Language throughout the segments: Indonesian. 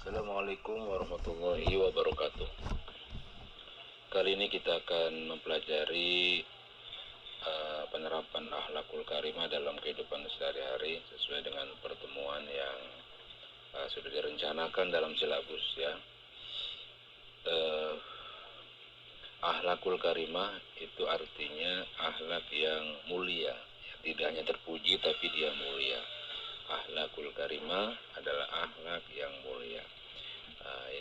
Assalamualaikum warahmatullahi wabarakatuh. Kali ini kita akan mempelajari penerapan akhlakul karimah dalam kehidupan sehari-hari sesuai dengan pertemuan yang sudah direncanakan dalam silabus ya. Akhlakul karimah itu artinya akhlak yang mulia, ya, tidak hanya terpuji tapi dia mulia. Akhlakul karimah adalah akhlak yang mulia.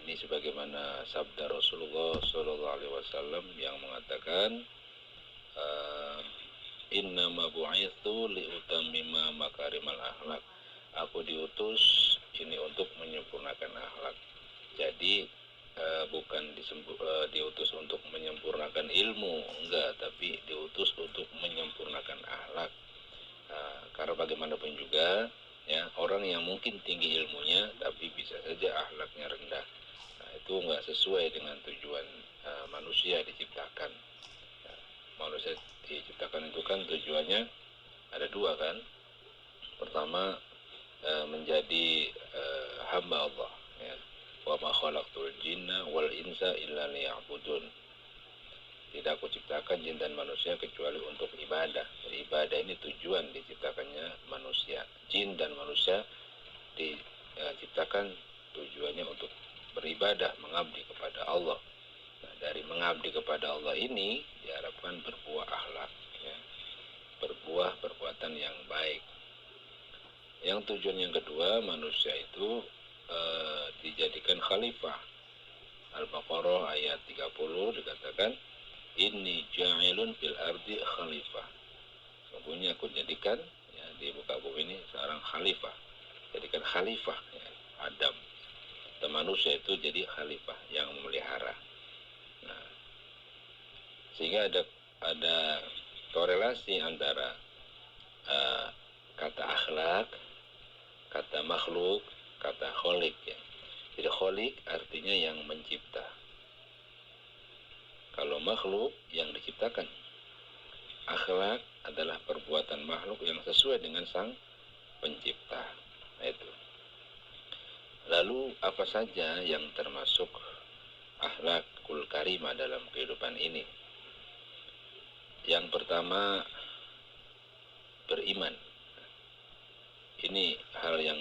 Ini sebagaimana sabda Rasulullah SAW yang mengatakan, Innama bu'itsu liutammima makarimal akhlak. Aku diutus ini untuk menyempurnakan akhlak. Jadi bukan diutus untuk menyempurnakan ilmu, enggak, tapi diutus untuk menyempurnakan akhlak. Karena bagaimanapun juga ya, orang yang mungkin tinggi ilmunya tapi bisa saja akhlaknya rendah. Itu enggak sesuai dengan tujuan manusia diciptakan. Manusia diciptakan itu kan tujuannya ada dua kan. Pertama menjadi hamba Allah ya. Wa ma khalaqtul jinna wal insa illa liya'budun. Tidak aku ciptakan jin dan manusia kecuali untuk ibadah. Ibadah ini tujuan diciptakannya manusia. Jin dan manusia diciptakan tujuannya untuk beribadah, mengabdi kepada Allah. Nah, dari mengabdi kepada Allah ini diharapkan berbuah akhlak ya. Berbuah perbuatan yang baik. Yang tujuan yang kedua, manusia itu dijadikan khalifah. Al-Baqarah ayat 30 dikatakan, Inni ja'ilun fil ardi khalifah. Sungguhnya aku jadikan ya, di muka bumi ini seorang khalifah. Jadikan khalifah ya, Adam. Dan manusia itu jadi khalifah yang memelihara. Nah, sehingga ada korelasi antara kata akhlak, kata makhluk, kata kholik ya. Jadi kholik artinya yang mencipta. Kalau makhluk yang diciptakan. Akhlak adalah perbuatan makhluk yang sesuai dengan sang pencipta. Nah, itu. Lalu apa saja yang termasuk akhlakul karimah dalam kehidupan ini? Yang pertama, beriman. Ini hal yang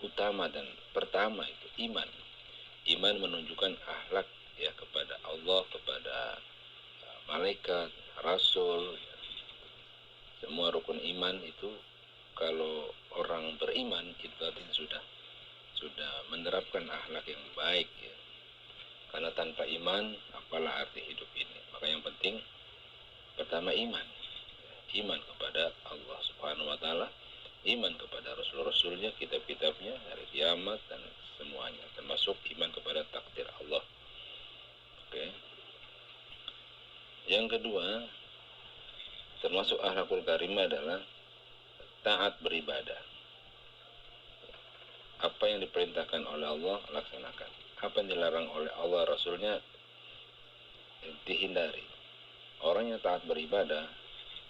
utama dan pertama itu iman. Iman menunjukkan akhlak ya kepada Allah, kepada malaikat, rasul, semua rukun iman itu kalau orang beriman itu artinya sudah menerapkan akhlak yang baik ya. Karena tanpa iman apalah arti hidup ini. Maka yang penting pertama iman. Iman kepada Allah Subhanahu wa taala, iman kepada rasul-rasulnya, kitab-kitabnya, hari kiamat dan semuanya, termasuk iman kepada takdir Allah. Oke. Yang kedua, termasuk akhlakul karimah adalah taat beribadah. Apa yang diperintahkan oleh Allah laksanakan. Apa yang dilarang oleh Allah Rasulnya dihindari. Orang yang taat beribadah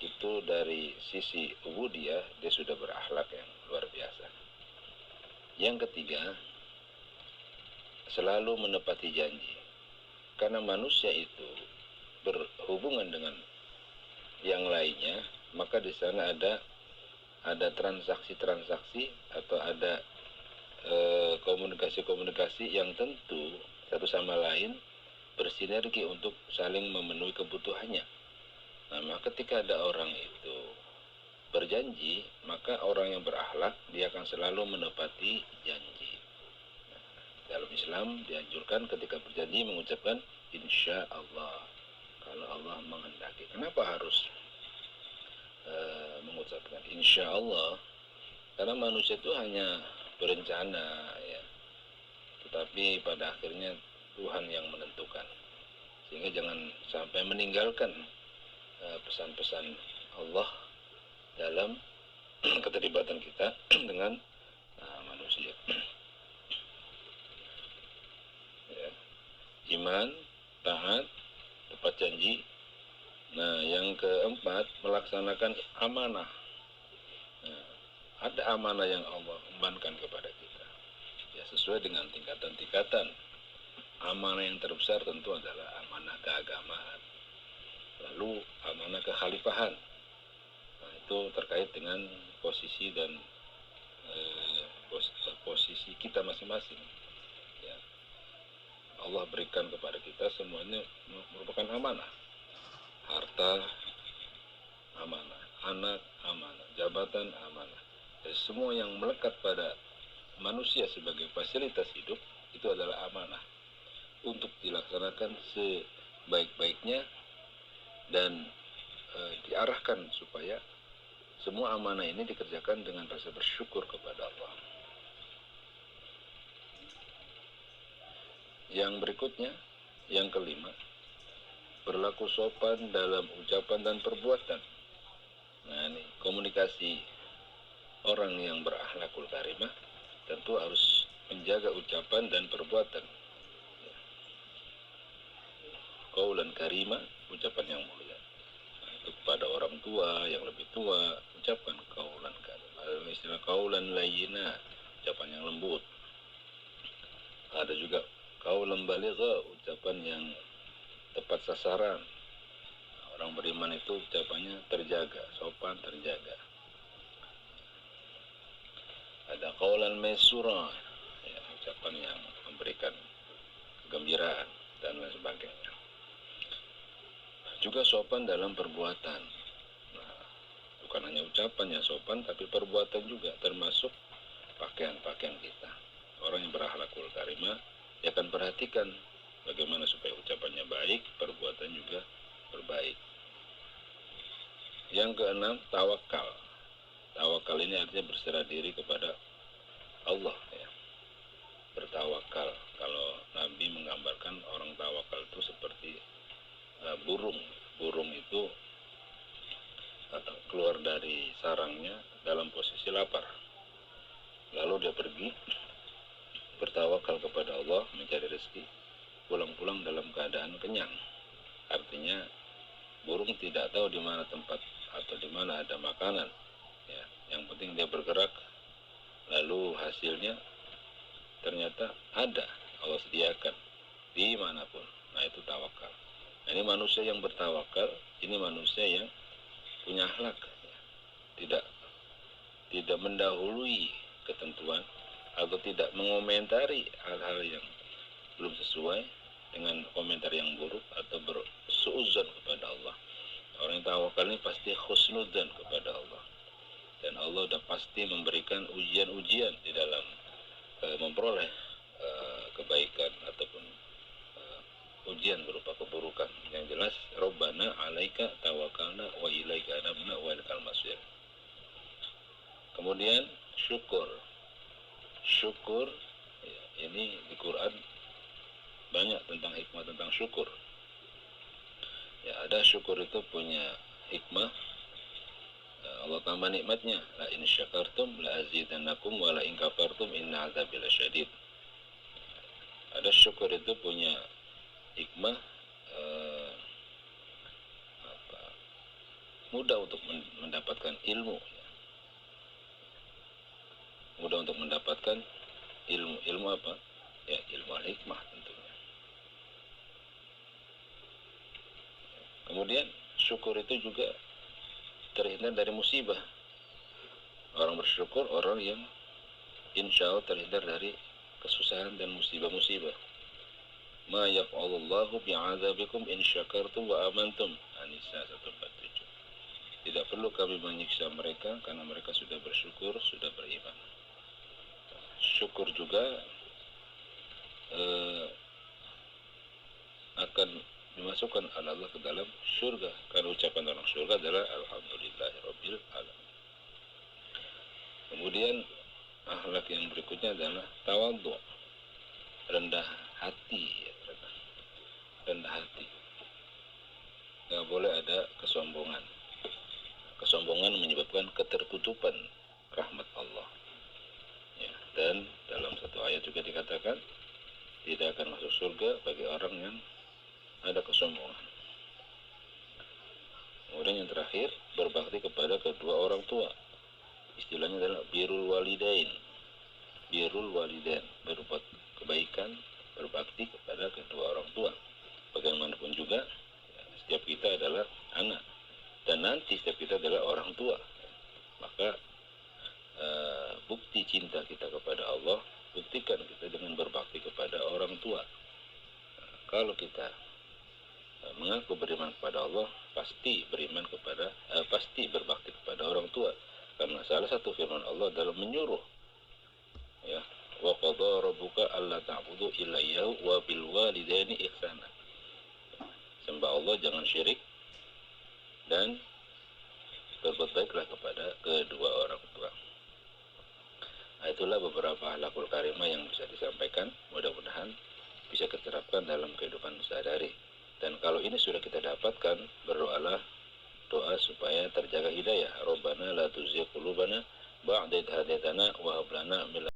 itu dari sisi ubudiyah dia sudah berakhlak yang luar biasa. Yang ketiga, selalu menepati janji. Karena manusia itu berhubungan dengan yang lainnya, maka di sana ada transaksi-transaksi atau ada komunikasi-komunikasi yang tentu satu sama lain bersinergi untuk saling memenuhi kebutuhannya. Nah, maka ketika ada orang itu berjanji, maka orang yang berakhlak dia akan selalu menepati janji. Dalam Islam dianjurkan ketika berjanji mengucapkan insya Allah, kalau Allah menghendaki. Kenapa harus mengucapkan insya Allah? Karena manusia itu hanya berencana ya, tetapi pada akhirnya Tuhan yang menentukan. Sehingga jangan sampai meninggalkan pesan-pesan Allah dalam keterlibatan kita dengan manusia. Ya. Iman, taat, tepat janji. Nah, yang keempat, melaksanakan amanah. Nah, ada amanah yang Allah embankan kepada kita. Ya, sesuai sesuai dengan tingkatan-tingkatan. Amanah yang terbesar tentu adalah amanah keagamaan, lalu amanah kekhalifahan. Nah, itu terkait dengan posisi dan posisi kita masing-masing. Ya, Allah berikan kepada kita semuanya merupakan amanah. Harta amanah, anak amanah, jabatan amanah. Dan semua yang melekat pada manusia sebagai fasilitas hidup itu adalah amanah untuk dilaksanakan sebaik-baiknya dan diarahkan supaya semua amanah ini dikerjakan dengan rasa bersyukur kepada Allah. Yang berikutnya, yang kelima, berlaku sopan dalam ucapan dan perbuatan. Nah, ini komunikasi orang yang berakhlakul karimah tentu harus menjaga ucapan dan perbuatan. Qaulan karimah, ucapan yang mulia. Nah, itu kepada orang tua yang lebih tua, ucapan qaulan karimah. Ada istilah qaulan layyina, ucapan yang lembut. Ada juga qaulan baligha, ucapan yang tepat sasaran. Orang beriman itu ucapannya terjaga, sopan, terjaga. Ada qaulan maisura, ya, ucapan yang memberikan kegembiraan dan lain sebagainya. Juga sopan dalam perbuatan. Nah, bukan hanya ucapan yang sopan, tapi perbuatan juga, termasuk pakaian-pakaian kita. Orang yang berakhlakul karimah, dia akan perhatikan bagaimana supaya ucapannya baik, perbuatan juga berbaik. Yang keenam, tawakal. Tawakal ini artinya berserah diri kepada Allah, ya. Bertawakal. Kalau Nabi menggambarkan orang tawakal itu seperti burung. Burung itu keluar dari sarangnya dalam posisi lapar. Lalu dia pergi bertawakal kepada Allah mencari rezeki, pulang-pulang dalam keadaan kenyang. Artinya burung tidak tahu di mana tempat atau di mana ada makanan. Ya, yang penting dia bergerak, lalu hasilnya ternyata ada, Allah sediakan dimanapun. Nah, itu tawakal. Nah, ini manusia yang bertawakal, ini manusia yang punya akhlak, ya. Tidak mendahului ketentuan atau tidak mengomentari hal-hal yang belum sesuai dengan komentar yang buruk atau bersuudzon kepada Allah. Orang yang tawakal ini pasti husnudzon kepada Allah, dan Allah sudah pasti memberikan ujian-ujian di dalam memperoleh kebaikan ataupun ujian berupa keburukan. Yang jelas, Rabbana alaika tawakkalna wa ilaika anabna wa ilaikal masir. Kemudian syukur. Syukur, ya, ini di Quran banyak tentang hikmah tentang syukur. Ya, ada syukur itu punya hikmah. Allah tambah nikmatnya, la in syakartum la azidannakum wa la in kafartum inna azabi lasyadid. Ada syukur itu punya hikmah, mudah untuk mendapatkan ilmu, ya. Mudah untuk mendapatkan ilmu apa? Ya, ilmu al-hikmah tentunya. Kemudian syukur itu juga terhindar dari musibah. Orang bersyukur orang yang insya Allah terhindar dari kesusahan dan musibah-musibah. Ma yaf'alullahu bi'adzabikum in syakartum wa amantum. An-Nisa 147. Tidak perlu kami menyiksa mereka karena mereka sudah bersyukur, sudah beriman. Syukur juga akan dimasukkan oleh Allah ke dalam surga, karena ucapan orang surga adalah alhamdulillahirabbil alamin. Kemudian akhlak yang berikutnya adalah tawadhu, rendah hati, ya, rendah hati. Nggak boleh ada kesombongan. Kesombongan menyebabkan ketertutupan rahmat Allah. Ya, dan dalam satu ayat juga dikatakan tidak akan masuk surga bagi orang yang ada kesombongan. Kemudian yang terakhir, berbakti kepada kedua orang tua. Istilahnya adalah birrul walidain. birrul walidain, berbuat kebaikan, berbakti kepada kedua orang tua. Bagaimanapun juga setiap kita adalah anak dan nanti setiap kita adalah orang tua. Maka bukti cinta kita kepada Allah, buktikan kita dengan berbakti kepada orang tua. Kalau kita mengaku beriman kepada Allah, pasti pasti berbakti kepada orang tua. Karena salah satu firman Allah dalam menyuruh, ya, wa qadha rabbuka alla ta'budu illa iyyahu wa bil walidaini ihsana. Sembah Allah, jangan syirik, dan berbuat baiklah kepada kedua orang tua. Nah, itulah beberapa akhlakul karimah yang bisa disampaikan. Mudah-mudahan bisa diterapkan dalam kehidupan sehari-hari. Dan kalau ini sudah kita dapatkan, berdoalah doa supaya terjaga hidayah. Rabbana la tuzigh qulubana ba'da idh hadaytana wa hab lana min